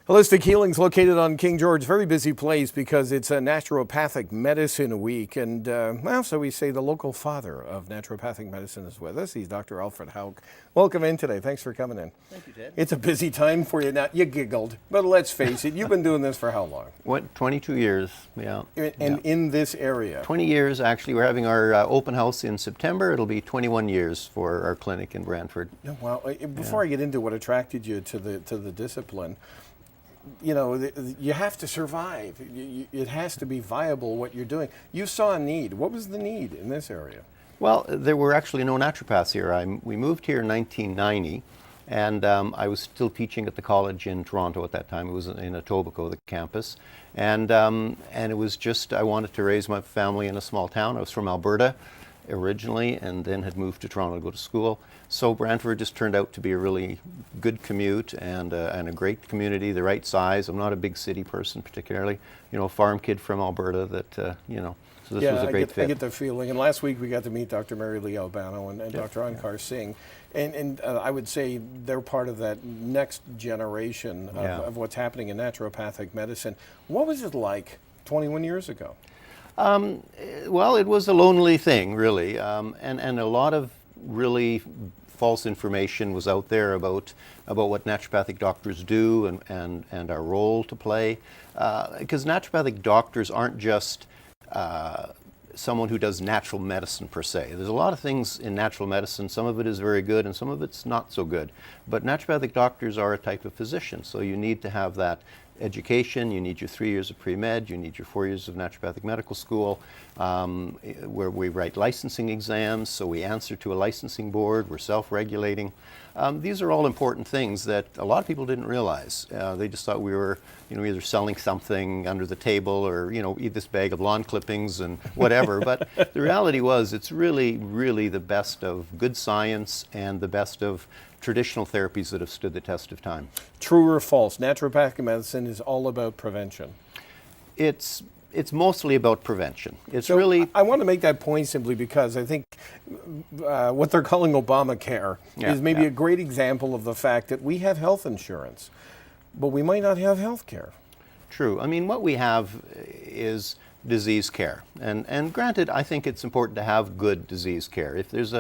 Holistic Healing's located on King George, very busy place because it's a naturopathic medicine week. And so we say the local father of naturopathic medicine is with us. He's Dr. Alfred Hauk. Welcome in today. Thanks for coming in. Thank you, Ted. It's a busy time for you now. You giggled, but let's face it, you've been doing this for how long? What, 22 years, yeah. And in this area? 20 years, actually. We're having our open house in September. It'll be 21 years for our clinic in Brantford. Oh, wow. Before I get into what attracted you to the discipline, you know, you have to survive. It has to be viable what you're doing. You saw a need. What was the need in this area? Well, there were actually no naturopaths here. We moved here in 1990, and I was still teaching at the college in Toronto at that time. It was in Etobicoke, the campus. And it was just, I wanted to raise my family in a small town. I was from Alberta originally, and then had moved to Toronto to go to school. So Brantford just turned out to be a really good commute and a great community, the right size. I'm not a big city person particularly, you know, a farm kid from Alberta that, you know, so this was a great fit. I get the feeling. And last week we got to meet Dr. Mary Lee Albano and Dr. Ankar Singh. And I would say they're part of that next generation of what's happening in naturopathic medicine. What was it like 21 years ago? Well, it was a lonely thing, really, and a lot of really false information was out there about what naturopathic doctors do and our role to play, because naturopathic doctors aren't just someone who does natural medicine per se. There's a lot of things in natural medicine. Some of it is very good and some of it's not so good. But naturopathic doctors are a type of physician, so you need to have that education. You need your 3 years of pre-med, you need your 4 years of naturopathic medical school, where we write licensing exams, so we answer to a licensing board, we're self-regulating. These are all important things that a lot of people didn't realize. They just thought we were, you know, either selling something under the table or, you know, eat this bag of lawn clippings and whatever. But the reality was it's really, really the best of good science and the best of traditional therapies that have stood the test of time. True or false? Naturopathic medicine is all about prevention. It's mostly about prevention. It's so really. I want to make that point simply because I think what they're calling Obamacare is maybe a great example of the fact that we have health insurance, but we might not have health care. True. I mean, what we have is disease care, and granted, I think it's important to have good disease care. If there's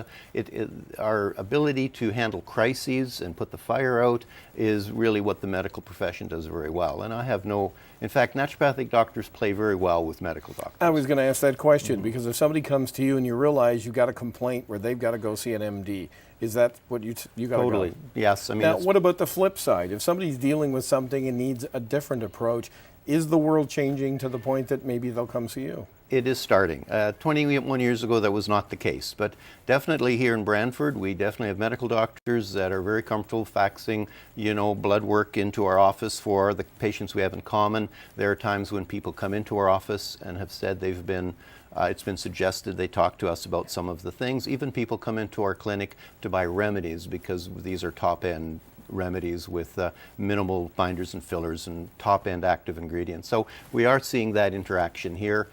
our ability to handle crises and put the fire out is really what the medical profession does very well. And I have no, in fact, naturopathic doctors play very well with medical doctors. I was going to ask that question because if somebody comes to you and you realize you've got a complaint where they've got to go see an MD, is that what you got to go? Totally. Yes. I mean, now, what about the flip side? If somebody's dealing with something and needs a different approach, is the world changing to the point that maybe they'll come see you? It is starting. 21 years ago, that was not the case. But definitely here in Brantford, we definitely have medical doctors that are very comfortable faxing, you know, blood work into our office for the patients we have in common. There are times when people come into our office and have said they've been, it's been suggested they talk to us about some of the things. Even people come into our clinic to buy remedies because these are top-end remedies with minimal binders and fillers and top-end active ingredients. So we are seeing that interaction here.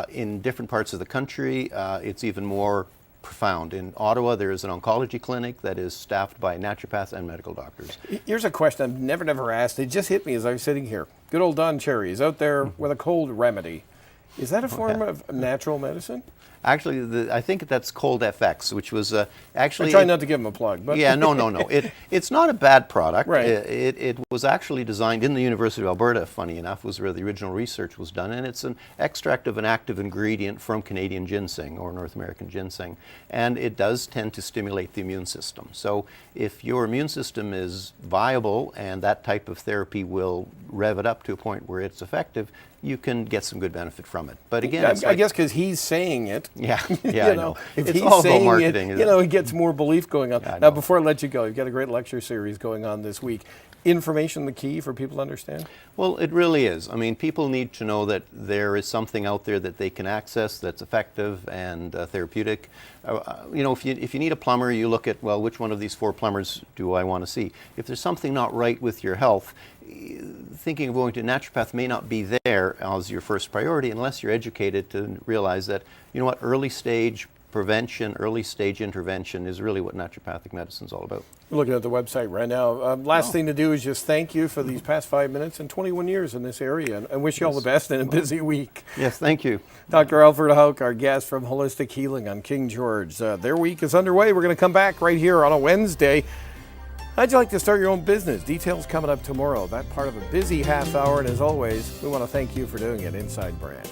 In different parts of the country, it's even more profound. In Ottawa, there is an oncology clinic that is staffed by naturopaths and medical doctors. Here's a question I've never asked. It just hit me as I was sitting here. Good old Don Cherry is out there with a cold remedy. Is that a form of natural medicine? Actually, I think that's Cold FX, which was actually. I try not to give them a plug, but yeah, no. It's not a bad product. Right. It was actually designed in the University of Alberta. Funny enough, was where the original research was done, and it's an extract of an active ingredient from Canadian ginseng or North American ginseng, and it does tend to stimulate the immune system. So if your immune system is viable and that type of therapy will rev it up to a point where it's effective, you can get some good benefit from it. But again, I guess because he's saying it. Yeah, I know. If It's he's all about saying marketing. it, you know, it gets more belief going on. Yeah, Now, before I let you go, you've got a great lecture series going on this week. Information the key for people to understand? Well, it really is. I mean, people need to know that there is something out there that they can access that's effective and therapeutic. You know, if you need a plumber, you look at, well, which one of these 4 plumbers do I want to see? If there's something not right with your health, thinking of going to a naturopath may not be there as your first priority unless you're educated to realize that, you know what, early stage prevention, early stage intervention is really what naturopathic medicine is all about. We're looking at the website right now. Last thing to do is just thank you for these past 5 minutes and 21 years in this area, and wish you all the best in a busy week. Yes, thank you. Dr. Alfred Houk, our guest from Holistic Healing on King George. Their week is underway. We're going to come back right here on a Wednesday. How'd you like to start your own business? Details coming up tomorrow. That part of a busy half hour, and as always, we want to thank you for doing it. Inside Brand.